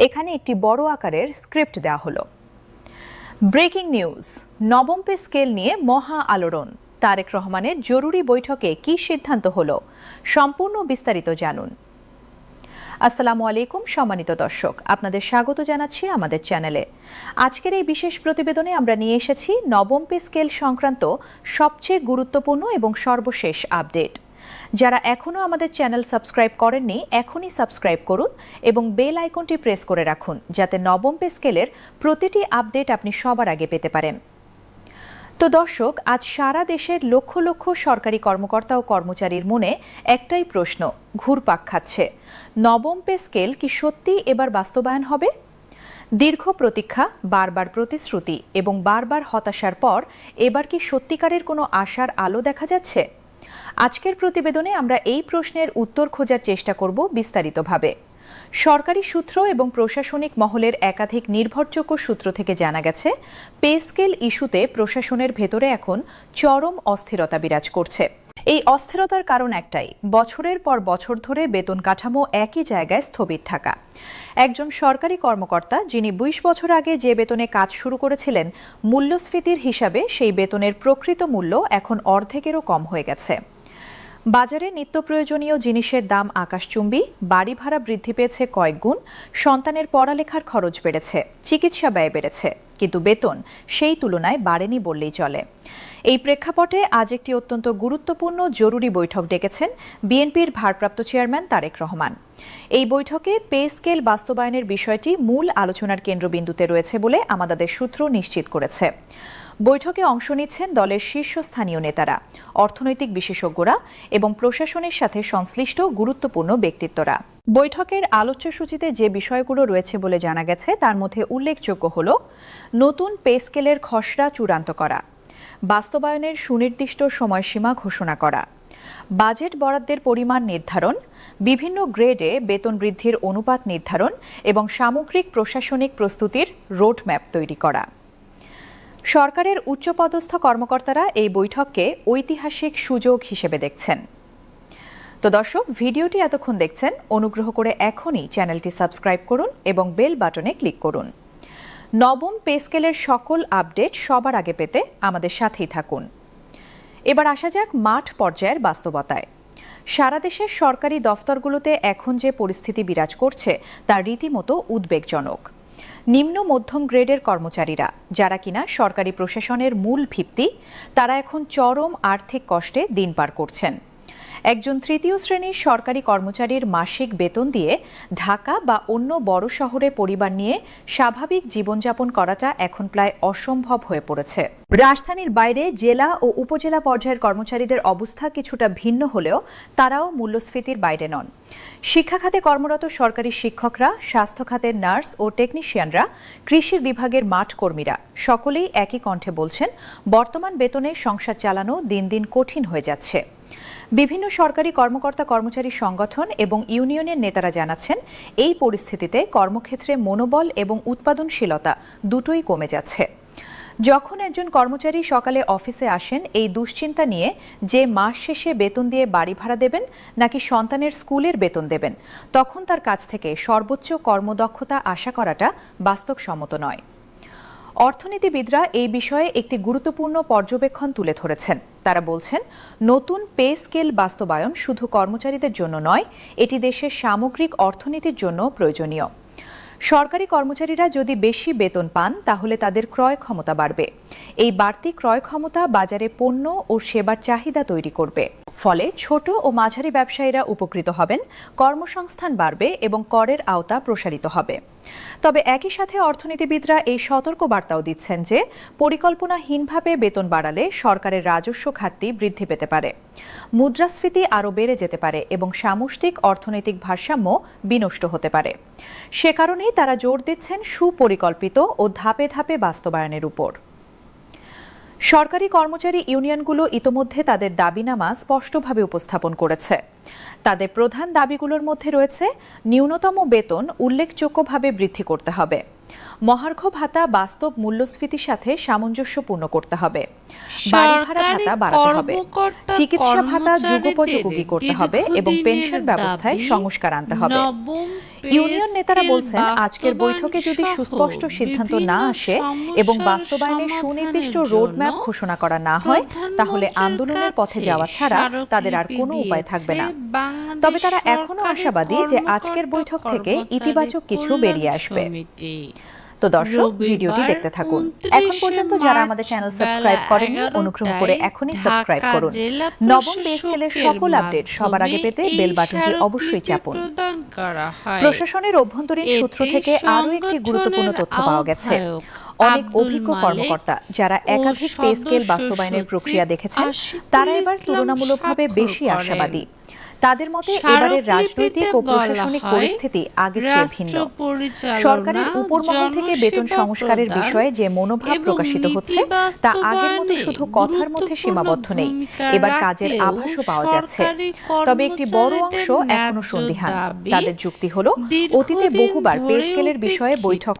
এখানে একটি বড় আকারের স্ক্রিপ্ট দেওয়া হলো। ব্রেকিং নিউজ, নবম পে স্কেল নিয়ে মহা আলোড়ন। তারেক রহমানের জরুরি বৈঠকে কি সিদ্ধান্ত হলো, সম্পূর্ণ বিস্তারিত জানুন। আসসালামু আলাইকুম সম্মানিত দর্শক, আপনাদের স্বাগত জানাচ্ছি আমাদের চ্যানেলে। আজকের এই বিশেষ প্রতিবেদনে আমরা নিয়ে এসেছি নবম পে স্কেল সংক্রান্ত সবচেয়ে গুরুত্বপূর্ণ এবং সর্বশেষ আপডেট। যারা এখনও আমাদের চ্যানেল সাবস্ক্রাইব করেননি, এখনই সাবস্ক্রাইব করুন এবং বেল আইকনটি প্রেস করে রাখুন, যাতে নবম পে স্কেলের প্রতিটি আপডেট আপনি সবার আগে পেতে পারেন। তো দর্শক, আজ সারা দেশের লক্ষ লক্ষ সরকারি কর্মকর্তা ও কর্মচারীর মনে একটাই প্রশ্ন ঘুরপাক খাচ্ছে, নবম পে স্কেল কি সত্যি এবার বাস্তবায়ন হবে? দীর্ঘ প্রতীক্ষা, বারবার প্রতিশ্রুতি এবং বারবার হতাশার পর এবার কি সত্যিকারের কোনো আশার আলো দেখা যাচ্ছে? আজকের প্রতিবেদনে আমরা এই প্রশ্নের উত্তর খোঁজার চেষ্টা করব বিস্তারিতভাবে। সরকারি সূত্র এবং প্রশাসনিক মহলের একাধিক নির্ভরযোগ্য সূত্র থেকে জানা গেছে, পে স্কেল ইস্যুতে প্রশাসনের ভেতরে এখন চরম অস্থিরতা বিরাজ করছে। এই অস্থিরতার কারণ একটাই, বছরের পর বছর ধরে বেতন কাঠামো একই জায়গায় স্থবির থাকা। একজন সরকারি কর্মকর্তা যিনি ২০ বছর আগে যে বেতনে কাজ শুরু করেছিলেন, মূল্যস্ফীতির হিসাবে সেই বেতনের প্রকৃত মূল্য এখন অর্ধেকেরও কম হয়ে গেছে। বাজারে নিত্য প্রয়োজনীয় জিনিসের দাম আকাশচুম্বী, বাড়ি ভাড়া বৃদ্ধি পেয়েছে কয়েক গুণ, সন্তানের পড়ালেখার খরচ বেড়েছে, চিকিৎসা ব্যয় বেড়েছে, কিন্তু বেতন সেই তুলনায় বাড়েনি বললেই চলে। এই প্রেক্ষাপটে আজ একটি অত্যন্ত গুরুত্বপূর্ণ জরুরি বৈঠক ডেকেছেন বিএনপির ভারপ্রাপ্ত চেয়ারম্যান তারেক রহমান। এই বৈঠকে পে স্কেল বাস্তবায়নের বিষয়টি মূল আলোচনার কেন্দ্রবিন্দুতে রয়েছে বলে আমাদের সূত্র নিশ্চিত করেছে। বৈঠকে অংশ নিচ্ছেন দলের শীর্ষস্থানীয় নেতারা, অর্থনৈতিক বিশেষজ্ঞরা এবং প্রশাসনের সাথে সংশ্লিষ্ট গুরুত্বপূর্ণ ব্যক্তিত্বরা। বৈঠকের আলোচ্যসূচিতে যে বিষয়গুলো রয়েছে বলে জানা গেছে, তার মধ্যে উল্লেখযোগ্য হল নতুন পে স্কেলের খসড়া চূড়ান্ত করা, বাস্তবায়নের সুনির্দিষ্ট সময়সীমা ঘোষণা করা, বাজেট বরাদ্দের পরিমাণ নির্ধারণ, বিভিন্ন গ্রেডে বেতন বৃদ্ধির অনুপাত নির্ধারণ এবং সামগ্রিক প্রশাসনিক প্রস্তুতির রোডম্যাপ তৈরি করা। সরকারের উচ্চপদস্থ কর্মকর্তারা এই বৈঠককে ঐতিহাসিক সুযোগ হিসেবে দেখছেন। তো দর্শক, ভিডিওটি এতক্ষণ দেখছেন, অনুগ্রহ করে এখনই চ্যানেলটি সাবস্ক্রাইব করুন এবং বেল বাটনে ক্লিক করুন। নবম পে স্কেলের সকল আপডেট সবার আগে পেতে আমাদের সাথেই থাকুন। এবার আসা যাক মাঠ পর্যায়ের বাস্তবতায়। সারা দেশের সরকারি দফতরগুলোতে এখন যে পরিস্থিতি বিরাজ করছে তা রীতিমতো উদ্বেগজনক। নিম্ন মধ্যম গ্রেডের কর্মচারীরা, যারা কিনা সরকারি প্রশাসনের মূল ভিত্তি, তারা এখন চরম আর্থিক কষ্টে দিন পার করছেন। একজন তৃতীয় শ্রেণীর সরকারি কর্মচারীর মাসিক বেতন দিয়ে ঢাকা বা অন্য বড় শহরে পরিবার নিয়ে স্বাভাবিক জীবনযাপন করাটা এখন প্রায় অসম্ভব হয়ে পড়েছে। রাজধানীর বাইরে জেলা ও উপজেলা পর্যায়ের কর্মচারীদের অবস্থা কিছুটা ভিন্ন হলেও তারাও মূল্যস্ফীতির বাইরে নন। শিক্ষা খাতে কর্মরত সরকারি শিক্ষকরা, স্বাস্থ্য খাতের নার্স ও টেকনিশিয়ানরা, কৃষির বিভাগের মাঠ কর্মীরা সকলেই একই কণ্ঠে বলছেন, বর্তমান বেতনে সংসার চালানো দিন দিন কঠিন হয়ে যাচ্ছে। বিভিন্ন সরকারি কর্মকর্তা কর্মচারী সংগঠন এবং ইউনিয়নের নেতারা জানাচ্ছেন, এই পরিস্থিতিতে কর্মক্ষেত্রে মনোবল এবং উৎপাদনশীলতা দুটোই কমে যাচ্ছে। যখন একজন কর্মচারী সকালে অফিসে আসেন এই দুশ্চিন্তা নিয়ে যে মাস শেষে বেতন দিয়ে বাড়ি ভাড়া দেবেন নাকি সন্তানের স্কুলের বেতন দেবেন, তখন তার কাছ থেকে সর্বোচ্চ কর্মদক্ষতা আশা করাটা বাস্তবসম্মত নয়। অর্থনীতিবিদরা এই বিষয়ে একটি গুরুত্বপূর্ণ পর্যবেক্ষণ তুলে ধরেছেন। তারা বলছেন, নতুন পে স্কেল বাস্তবায়ন শুধু কর্মচারীদের জন্য নয়, এটি দেশের সামগ্রিক অর্থনীতির জন্য প্রয়োজনীয়। সরকারি কর্মচারীরা যদি বেশি বেতন পান তাহলে তাদের ক্রয় ক্ষমতা বাড়বে। এই বাড়তি ক্রয় ক্ষমতা বাজারে পণ্য ও সেবার চাহিদা তৈরি করবে। ফলে ছোট ও মাঝারি ব্যবসায়ীরা উপকৃত হবেন, কর্মসংস্থান বাড়বে এবং করের আওতা প্রসারিত হবে। তবে একই সাথে অর্থনীতিবিদরা এই সতর্ক বার্তাও দিচ্ছেন যে পরিকল্পনাহীনভাবে বেতন বাড়ালে সরকারের রাজস্ব ঘাটতি বৃদ্ধি পেতে পারে, মুদ্রাস্ফীতি আরও বেড়ে যেতে পারে এবং সামষ্টিক অর্থনৈতিক ভারসাম্য বিনষ্ট হতে পারে। সে কারণেই তারা জোর দিচ্ছেন সুপরিকল্পিত ও ধাপে ধাপে বাস্তবায়নের উপর। সরকারি কর্মচারী ইউনিয়নগুলো ইতোমধ্যে তাদের দাবিনামা স্পষ্টভাবে উপস্থাপন করেছে। তাদের প্রধান দাবিগুলোর মধ্যে রয়েছে, ন্যূনতম বেতন উল্লেখযোগ্যভাবে বৃদ্ধি করতে হবে, মহার্ঘ ভাতা বাস্তব মূল্যস্ফীতির সাথে সামঞ্জস্যপূর্ণ করতে হবে, বাড়ি ভাড়া ভাতা বাড়াতে হবে, চিকিৎসা ভাতা যুগোপযোগী করতে হবে এবং পেনশন ব্যবস্থায় সংস্কার আনতে হবে। ইউনিয়ন নেতারা বলছেন, আজকের বৈঠকে যদি সুস্পষ্ট সিদ্ধান্ত না আসে এবং বাস্তবায়নের সুনির্দিষ্ট রোডম্যাপ ঘোষণা করা না হয়, তাহলে আন্দোলনের পথে যাওয়া ছাড়া তাদের আর কোনো উপায় থাকবে না। তবে তারা এখনো আশাবাদী যে আজকের বৈঠক থেকে ইতিবাচক কিছু বেরিয়ে আসবে। তো দর্শক, ভিডিওটি দেখতে থাকুন। এখন পর্যন্ত যারা আমাদের চ্যানেল সাবস্ক্রাইব করেননি, অনুগ্রহ করে এখনই সাবস্ক্রাইব করুন। নবম পে স্কেলের সকল আপডেট সবার আগে পেতে বেল বাটনটি অবশ্যই চাপুন। প্রশাসনের অভ্যন্তরীণ সূত্র থেকে আরও একটি গুরুত্বপূর্ণ তথ্য পাওয়া গেছে। অনেক অভিজ্ঞ কর্মকর্তা যারা একাধিক পে স্কেল বাস্তবায়নের প্রক্রিয়া দেখেছেন, তারা এবার তুলনামূলকভাবে বেশি আশাবাদী। তাদের মতে এবারের রাজনৈতিক ও প্রশাসনিক পরিস্থিতি আগের চেয়ে ভিন্ন। সরকারের উপরমহল থেকে বেতন সংস্কারের বিষয়ে যে মনোভাব প্রকাশিত হচ্ছে, তা আগের মতো শুধু কথার মধ্যে সীমাবদ্ধ নেই, এবার কাজের আভাসও পাওয়া যাচ্ছে। তবে একটি বড় অংশ এখনো সন্দিহান। তাদের যুক্তি হলো, অতীতে বহুবার পে স্কেলের বিষয়ে বৈঠক